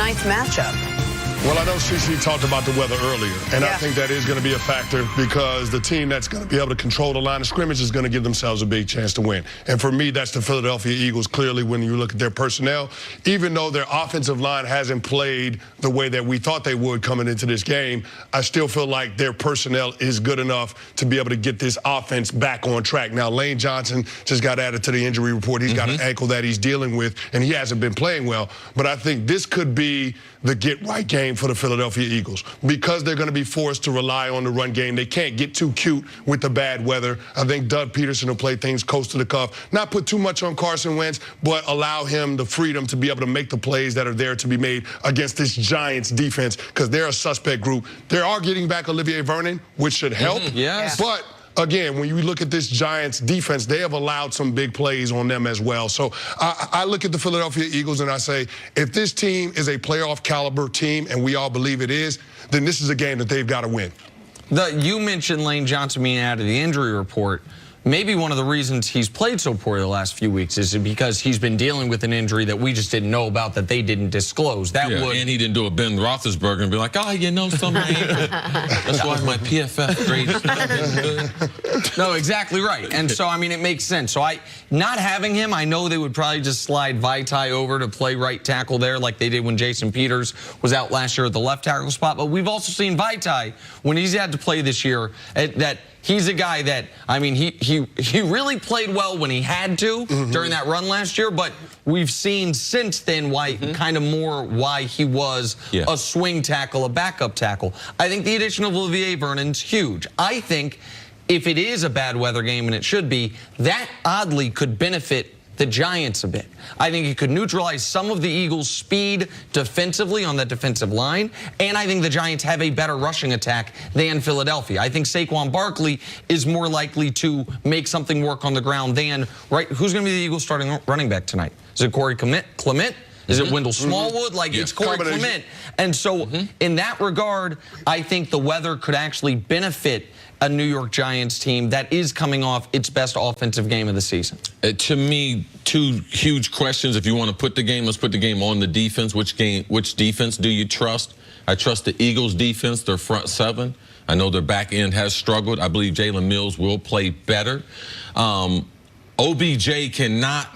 tonight's matchup? Well, I know CC talked about the weather earlier, and Yeah. I think that is going to be a factor because the team that's going to be able to control the line of scrimmage is going to give themselves a big chance to win. And for me, that's the Philadelphia Eagles, clearly, when you look at their personnel. Even though their offensive line hasn't played the way that we thought they would coming into this game, I still feel like their personnel is good enough to be able to get this offense back on track. Now, Lane Johnson just got added to the injury report. He's got an ankle that he's dealing with, and he hasn't been playing well. But I think this could be the get-right game for the Philadelphia Eagles because they're going to be forced to rely on the run game. They can't get too cute with the bad weather. I think Doug Peterson will play things close to the cuff, not put too much on Carson Wentz, but allow him the freedom to be able to make the plays that are there to be made against this Giants defense because they're a suspect group. They are getting back Olivier Vernon, which should help. Yes. But again, when you look at this Giants defense, they have allowed some big plays on them as well. So I look at the Philadelphia Eagles and I say, if this team is a playoff caliber team, and we all believe it is, then this is a game that they've got to win. You mentioned Lane Johnson being out of the injury report. Maybe one of the reasons he's played so poorly the last few weeks is because he's been dealing with an injury that we just didn't know about, that they didn't disclose. And he didn't do a Ben Roethlisberger and be like, oh, you know something. That's why my PFF grade is not good. No, exactly right. And so, I mean, it makes sense. So not having him, I know they would probably just slide Vaitai over to play right tackle there like they did when Jason Peters was out last year at the left tackle spot. But we've also seen Vaitai, when he's had to play this year, that he's a guy that, I mean, he really played well when he had to during that run last year, but we've seen since then why he was a swing tackle, a backup tackle. I think the addition of Olivier Vernon's huge. I think if it is a bad weather game, and it should be, that oddly could benefit the Giants a bit. I think it could neutralize some of the Eagles' speed defensively on that defensive line, and I think the Giants have a better rushing attack than Philadelphia. I think Saquon Barkley is more likely to make something work on the ground than, right, who's going to be the Eagles' starting running back tonight? Is it Corey Clement? Is it Wendell Smallwood? Like, it's Corey Clement. And so, in that regard, I think the weather could actually benefit a New York Giants team that is coming off its best offensive game of the season. To me, two huge questions. If you want to put the game, let's put the game on the defense. Which defense do you trust? I trust the Eagles defense, their front seven. I know their back end has struggled. I believe Jalen Mills will play better. OBJ cannot...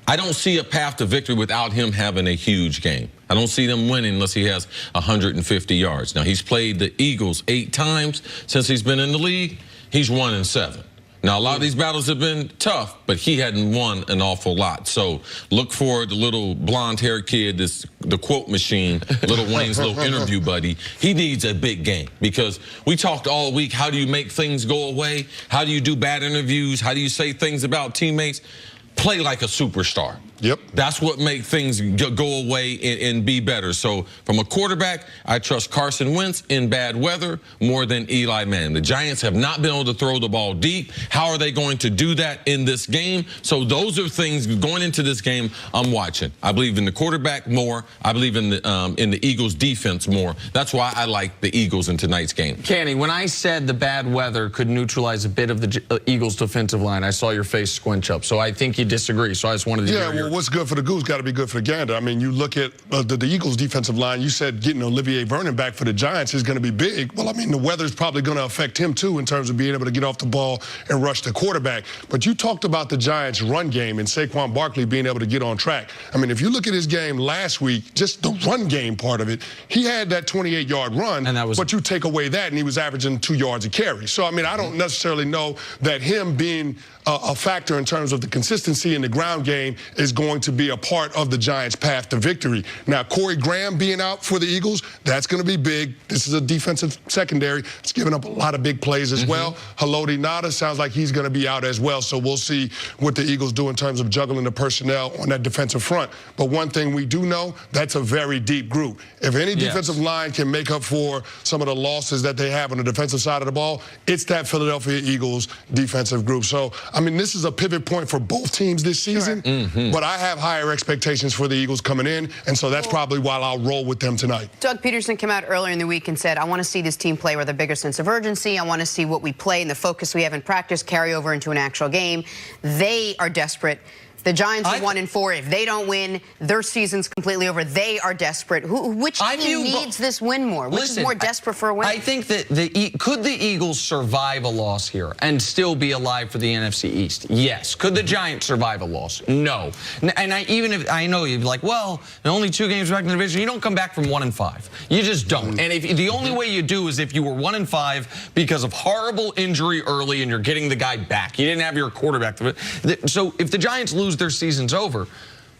I don't see a path to victory without him having a huge game. I don't see them winning unless he has 150 yards. Now, he's played the Eagles 8 times since he's been in the league. He's 1-7. Now, a lot of these battles have been tough, but he hadn't won an awful lot. So look for the little blonde-haired kid, the quote machine, Little Wayne's little interview buddy. He needs a big game because we talked all week, how do you make things go away? How do you do bad interviews? How do you say things about teammates? Play like a superstar. Yep. That's what makes things go away and be better. So from a quarterback, I trust Carson Wentz in bad weather more than Eli Manning. The Giants have not been able to throw the ball deep. How are they going to do that in this game? So those are things going into this game I'm watching. I believe in the quarterback more. I believe in the Eagles defense more. That's why I like the Eagles in tonight's game. Kenny, when I said the bad weather could neutralize a bit of the Eagles defensive line, I saw your face squinch up. So I think you disagree. So I just wanted to hear your... What's good for the goose got to be good for the gander. I mean, you look at the Eagles defensive line, you said getting Olivier Vernon back for the Giants is going to be big. Well, I mean, the weather's probably going to affect him, too, in terms of being able to get off the ball and rush the quarterback. But you talked about the Giants' run game and Saquon Barkley being able to get on track. I mean, if you look at his game last week, just the run game part of it, he had that 28-yard run, but you take away that, and he was averaging 2 yards a carry. So, I mean, I don't necessarily know that him being a factor in terms of the consistency in the ground game is going to be a part of the Giants' path to victory. Now, Corey Graham being out for the Eagles, that's going to be big. This is a defensive secondary. It's giving up a lot of big plays as well. Haloti Nada sounds like he's going to be out as well, so we'll see what the Eagles do in terms of juggling the personnel on that defensive front. But one thing we do know, that's a very deep group. If any defensive line can make up for some of the losses that they have on the defensive side of the ball, it's that Philadelphia Eagles defensive group. So, I mean, this is a pivot point for both teams this season, but I have higher expectations for the Eagles coming in, and so that's probably why I'll roll with them tonight. Doug Peterson came out earlier in the week and said, I want to see this team play with a bigger sense of urgency. I want to see what we play and the focus we have in practice carry over into an actual game. They are desperate The Giants are 1-4. If they don't win, their season's completely over. They are desperate. Which team needs this win more? Which is more desperate for a win? I think that could the Eagles survive a loss here and still be alive for the NFC East? Yes. Could the Giants survive a loss? No. And even if I know you'd be like, well, only 2 games back in the division, you don't come back from 1-5. You just don't. And if the only way you do is if you were 1-5 because of horrible injury early and you're getting the guy back. You didn't have your quarterback. So if the Giants lose, their season's over.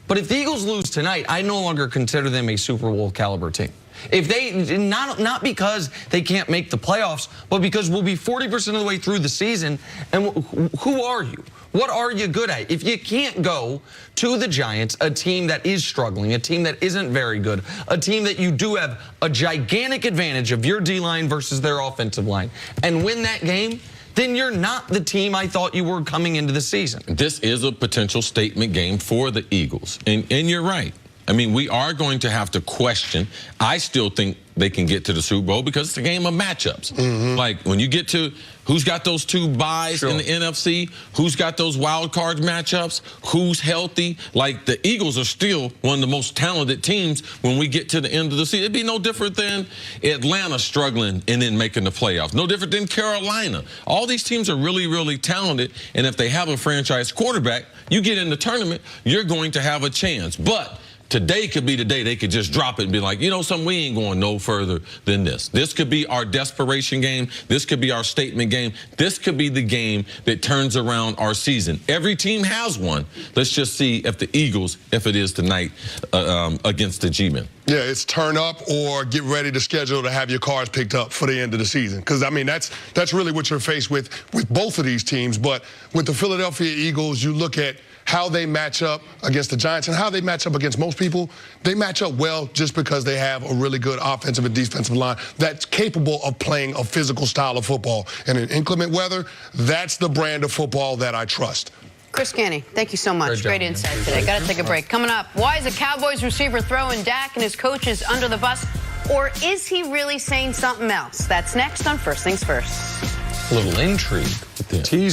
But if the Eagles lose tonight, I no longer consider them a Super Bowl caliber team. If they not because they can't make the playoffs, but because we'll be 40% of the way through the season. And who are you? What are you good at? If you can't go to the Giants, a team that is struggling, a team that isn't very good, a team that you do have a gigantic advantage of your D-line versus their offensive line, and win that game, then you're not the team I thought you were coming into the season. This is a potential statement game for the Eagles. And you're right. I mean, we are going to have to question. I still think they can get to the Super Bowl because it's a game of matchups. Like when you get to who's got those 2 byes in the NFC, who's got those wild card matchups, who's healthy. Like the Eagles are still one of the most talented teams when we get to the end of the season. It'd be no different than Atlanta struggling and then making the playoffs. No different than Carolina. All these teams are really, really talented. And if they have a franchise quarterback, you get in the tournament, you're going to have a chance. But today could be the day they could just drop it and be like, you know something, we ain't going no further than this. This could be our desperation game. This could be our statement game. This could be the game that turns around our season. Every team has one. Let's just see if the Eagles, if it is tonight against the G-Men. Yeah, it's turn up or get ready to schedule to have your cars picked up for the end of the season. Because, I mean, that's really what you're faced with both of these teams. But with the Philadelphia Eagles, you look at how they match up against the Giants and how they match up against most people. They match up well just because they have a really good offensive and defensive line that's capable of playing a physical style of football. And in inclement weather, that's the brand of football that I trust. Chris Canny, thank you so much. Great insight today. Got to take a break. Coming up, why is a Cowboys receiver throwing Dak and his coaches under the bus? Or is he really saying something else? That's next on First Things First. A little intrigue with the tease.